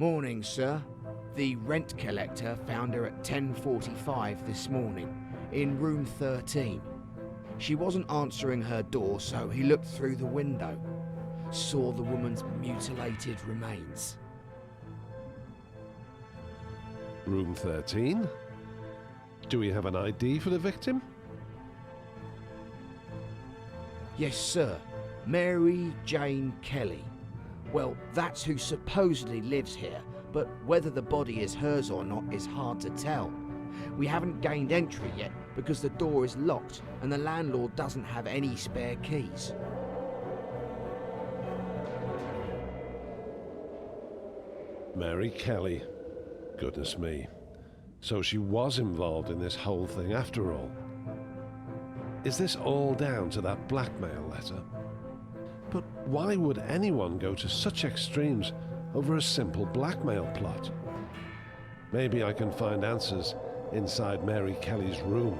Morning, sir. The rent collector found her at 10:45 this morning, in room 13. She wasn't answering her door, so he looked through the window. Saw the woman's mutilated remains. Room 13? Do we have an ID for the victim? Yes, sir. Mary Jane Kelly. Well, that's who supposedly lives here, but whether the body is hers or not is hard to tell. We haven't gained entry yet because the door is locked and the landlord doesn't have any spare keys. Mary Kelly. Goodness me. So she was involved in this whole thing after all. Is this all down to that blackmail letter? But why would anyone go to such extremes over a simple blackmail plot? Maybe I can find answers inside Mary Kelly's room.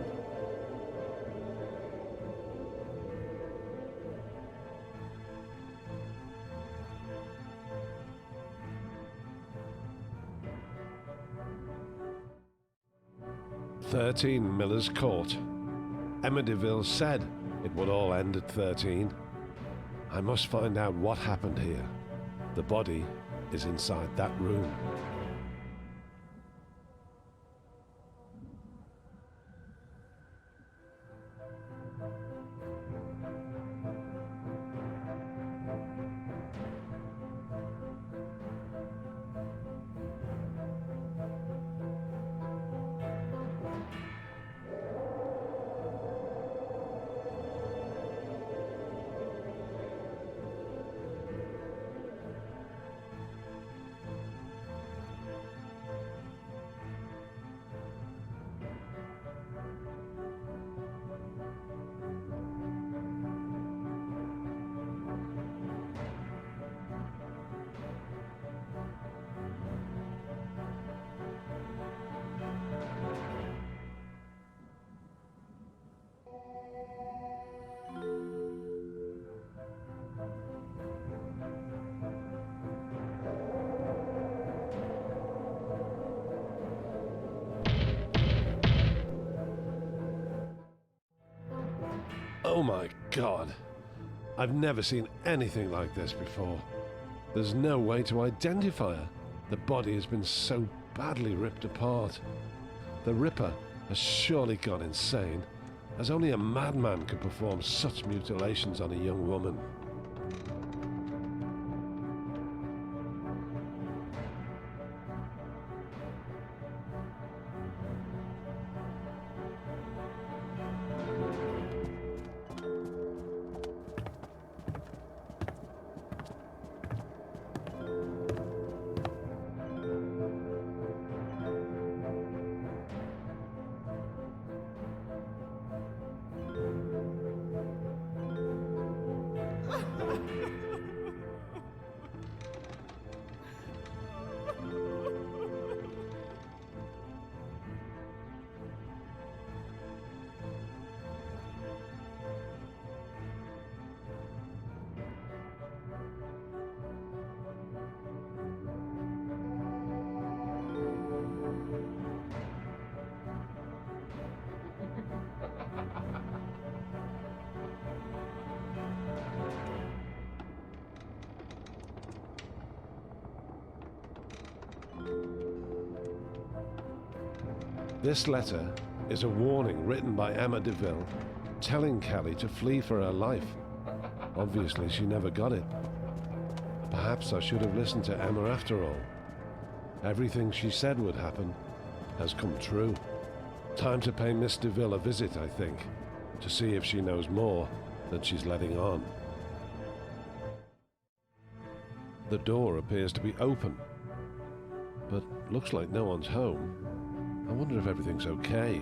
"13 Miller's Court. Emma de Ville said it would all end at 13. I must find out what happened here. The body is inside that room." Oh my God. I've never seen anything like this before. There's no way to identify her. The body has been so badly ripped apart. The Ripper has surely gone insane, as only a madman could perform such mutilations on a young woman. This letter is a warning written by Emma de Ville, telling Kelly to flee for her life. Obviously, she never got it. Perhaps I should have listened to Emma after all. Everything she said would happen has come true. Time to pay Miss de Ville a visit, I think, to see if she knows more than she's letting on. The door appears to be open, but looks like no one's home. I wonder if everything's okay.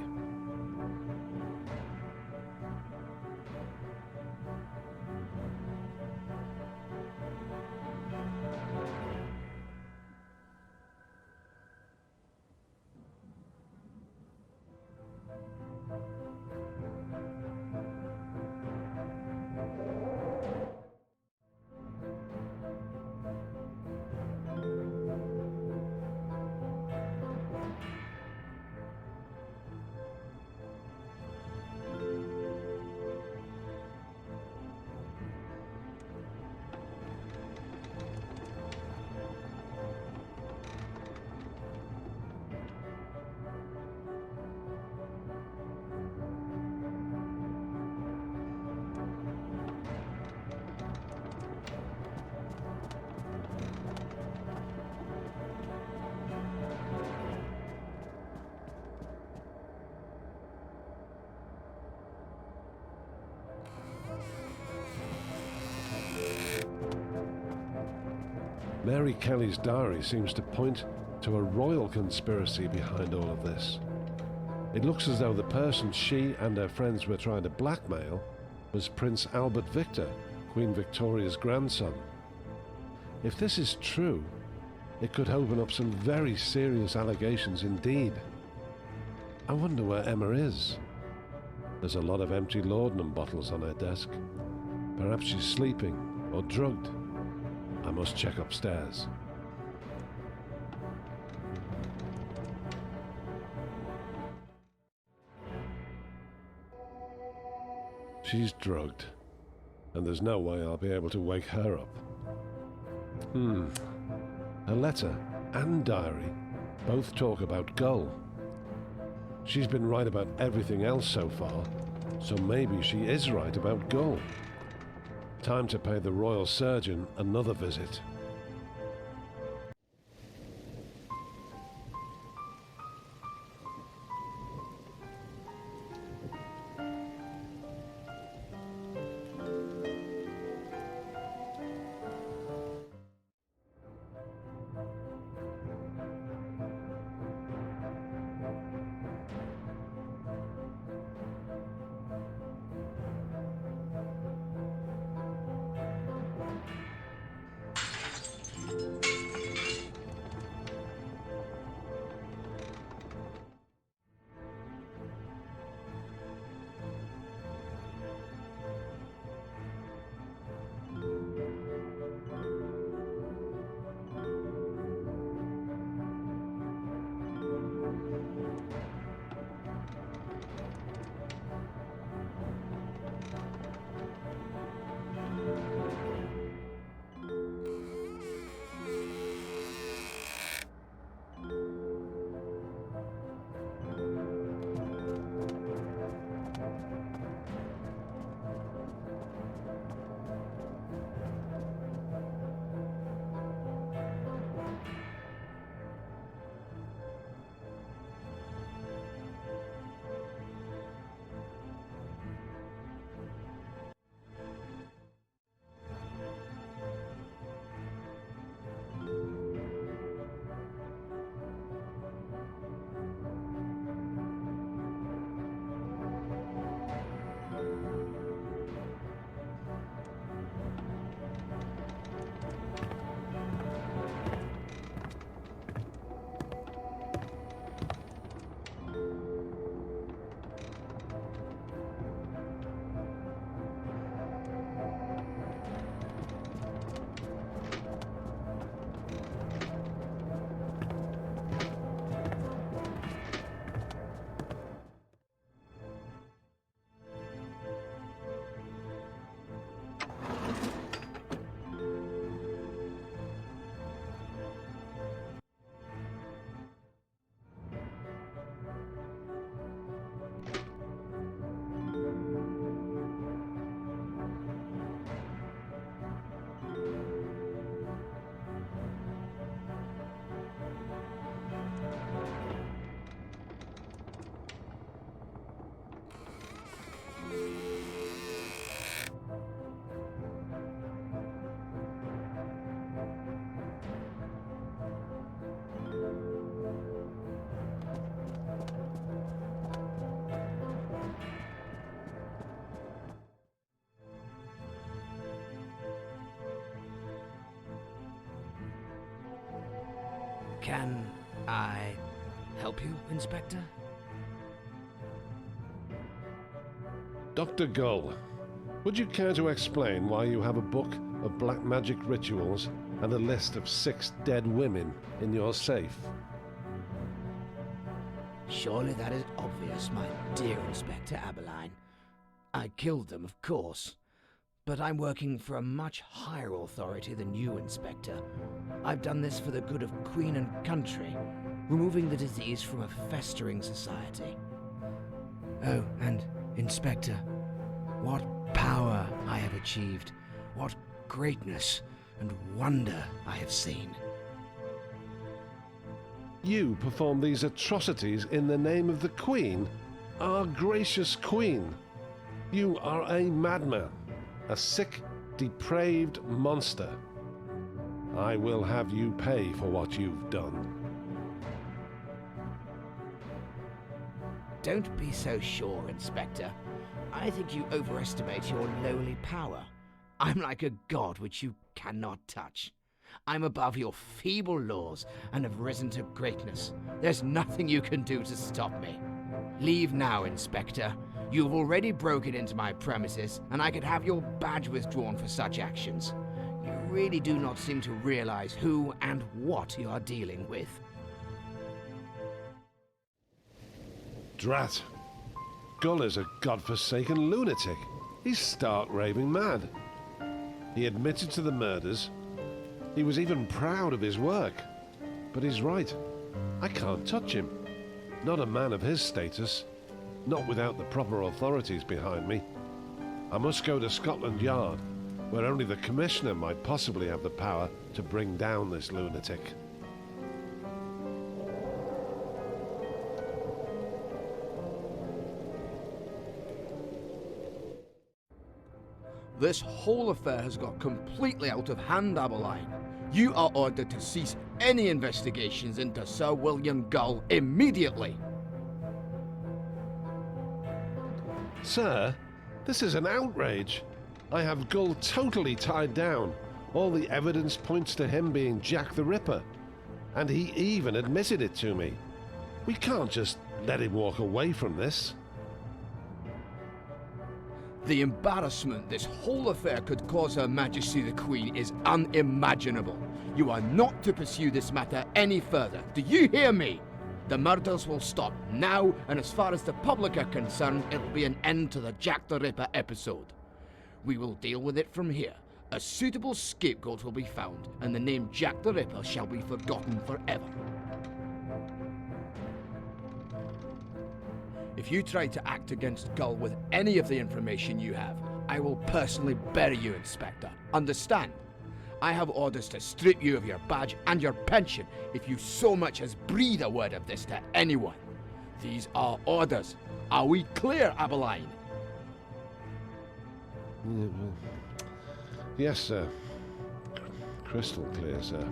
Mary Kelly's diary seems to point to a royal conspiracy behind all of this. It looks as though the person she and her friends were trying to blackmail was Prince Albert Victor, Queen Victoria's grandson. If this is true, it could open up some very serious allegations indeed. I wonder where Emma is. There's a lot of empty laudanum bottles on her desk. Perhaps she's sleeping or drugged. I must check upstairs. She's drugged, and there's no way I'll be able to wake her up. A letter and diary both talk about Gull. She's been right about everything else so far, so maybe she is right about Gull. Time to pay the royal surgeon another visit. Can I help you, Inspector? Dr. Gull, would you care to explain why you have a book of black magic rituals and a list of 6 dead women in your safe? Surely that is obvious, my dear Inspector Abberline. I killed them, of course. But I'm working for a much higher authority than you, Inspector. I've done this for the good of Queen and country, removing the disease from a festering society. Oh, and Inspector, what power I have achieved, what greatness and wonder I have seen. You perform these atrocities in the name of the Queen, our gracious Queen. You are a madman, a sick, depraved monster. I will have you pay for what you've done. Don't be so sure, Inspector. I think you overestimate your lowly power. I'm like a god which you cannot touch. I'm above your feeble laws and have risen to greatness. There's nothing you can do to stop me. Leave now, Inspector. You've already broken into my premises, and I could have your badge withdrawn for such actions. You really do not seem to realize who and what you are dealing with. Drat. Gull is a godforsaken lunatic. He's stark raving mad. He admitted to the murders. He was even proud of his work. But he's right. I can't touch him. Not a man of his status. Not without the proper authorities behind me. I must go to Scotland Yard, where only the Commissioner might possibly have the power to bring down this lunatic. This whole affair has got completely out of hand, Abberline. You are ordered to cease any investigations into Sir William Gull immediately. Sir, this is an outrage. I have Gull totally tied down. All the evidence points to him being Jack the Ripper. And he even admitted it to me. We can't just let him walk away from this. The embarrassment this whole affair could cause Her Majesty the Queen is unimaginable. You are not to pursue this matter any further. Do you hear me? The murders will stop now, and as far as the public are concerned, it'll be an end to the Jack the Ripper episode. We will deal with it from here. A suitable scapegoat will be found, and the name Jack the Ripper shall be forgotten forever. If you try to act against Gull with any of the information you have, I will personally bury you, Inspector. Understand? I have orders to strip you of your badge and your pension if you so much as breathe a word of this to anyone. These are orders. Are we clear, Abberline? Yes, sir. Crystal clear, sir.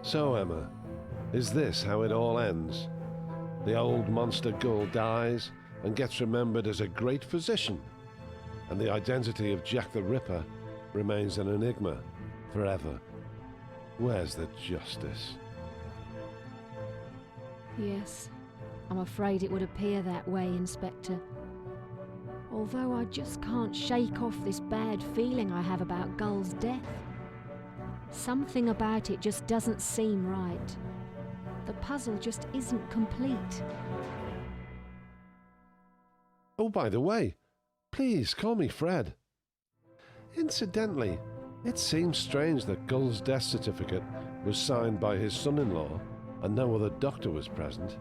So, Emma, is this how it all ends? The old monster Gull dies and gets remembered as a great physician, and the identity of Jack the Ripper remains an enigma forever. Where's the justice? Yes, I'm afraid it would appear that way, Inspector. Although I just can't shake off this bad feeling I have about Gull's death. Something about it just doesn't seem right. The puzzle just isn't complete. Oh, by the way, please call me Fred. Incidentally, it seems strange that Gull's death certificate was signed by his son-in-law and no other doctor was present.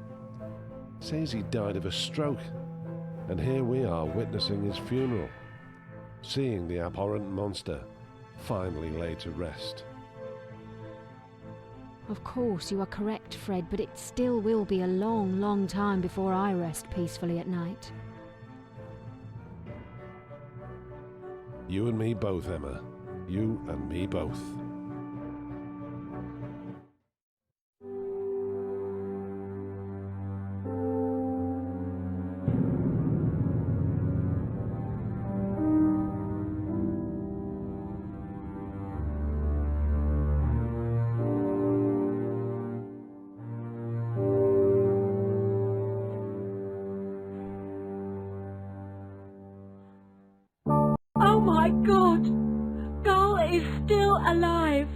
Says he died of a stroke, and here we are witnessing his funeral, seeing the abhorrent monster finally laid to rest. Of course, you are correct, Fred, but it still will be a long, long time before I rest peacefully at night. You and me both, Emma. You and me both. Oh my God! Gull is still alive!